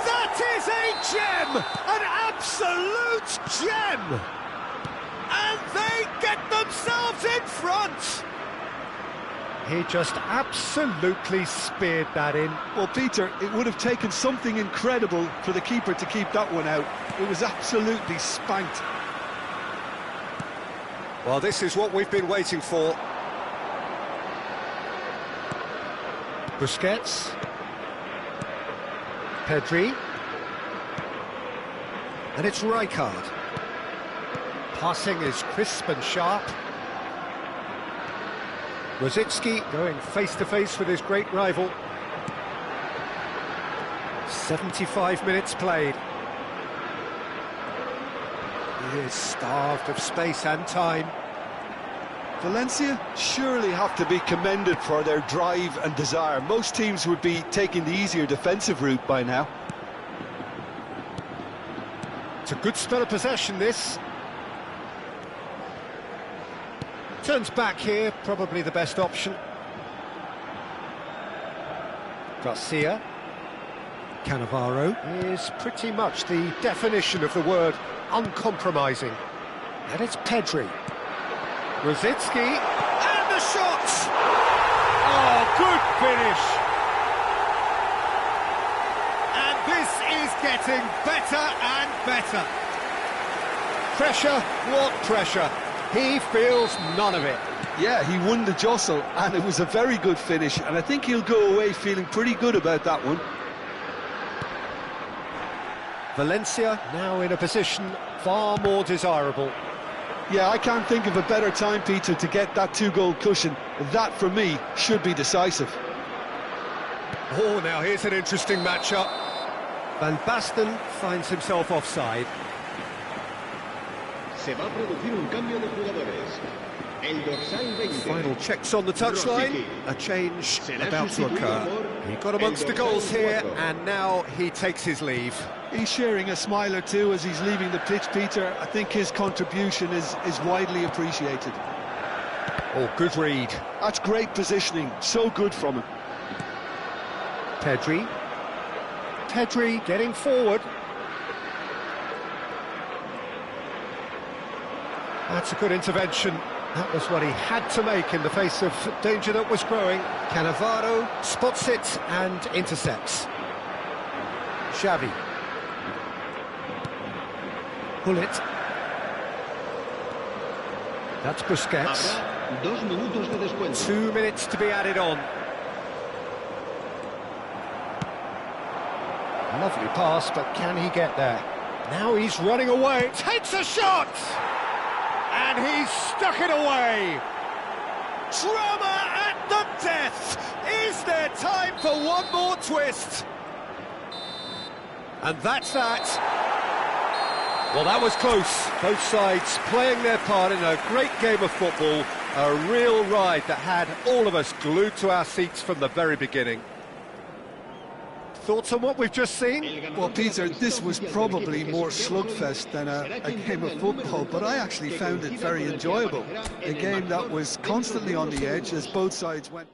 That is a gem! An absolute gem! And they get themselves in front! He just absolutely speared that in. Well, Peter, it would have taken something incredible for the keeper to keep that one out. It was absolutely spanked. Well, this is what we've been waiting for. Busquets. Pedri. And it's Rijkaard. Passing is crisp and sharp. Rosicki going face-to-face with his great rival. 75 minutes played. He is starved of space and time. Valencia surely have to be commended for their drive and desire. Most teams would be taking the easier defensive route by now. It's a good spell of possession, this. Turns back here, probably the best option. Garcia. Cannavaro is pretty much the definition of the word uncompromising. And it's Pedri. Rosicki, and the shot! Oh, good finish! And this is getting better and better. Pressure, what pressure? He feels none of it. Yeah, he won the jostle, and it was a very good finish, and I think he'll go away feeling pretty good about that one. Valencia now in a position far more desirable. Yeah, I can't think of a better time, Peter, to get that two-goal cushion. That, for me, should be decisive. Oh, now here's an interesting matchup. Van Basten finds himself offside. Se va a producir un cambio de jugadores. El dorsal 20. Final checks on the touchline. A change about to occur. He got amongst the goals here, and now he takes his leave. He's sharing a smile or two as he's leaving the pitch, Peter. I think his contribution is widely appreciated. Oh, good read. That's great positioning. So good from him. Pedri. Pedri getting forward. That's a good intervention. That was what he had to make in the face of danger that was growing. Cannavaro spots it and intercepts. Xavi. Bullet. That's Busquets. 2 minutos de descuento. 2 minutes to be added on. Lovely pass, but can he get there? Now he's running away. Takes a shot! And he's stuck it away. Drama at the death. Is there time for one more twist? And that's that. Well, that was close. Both sides playing their part in a great game of football. A real ride that had all of us glued to our seats from the very beginning. Thoughts on what we've just seen? Well, Peter, this was probably more slugfest than a game of football, but I actually found it very enjoyable. A game that was constantly on the edge as both sides went.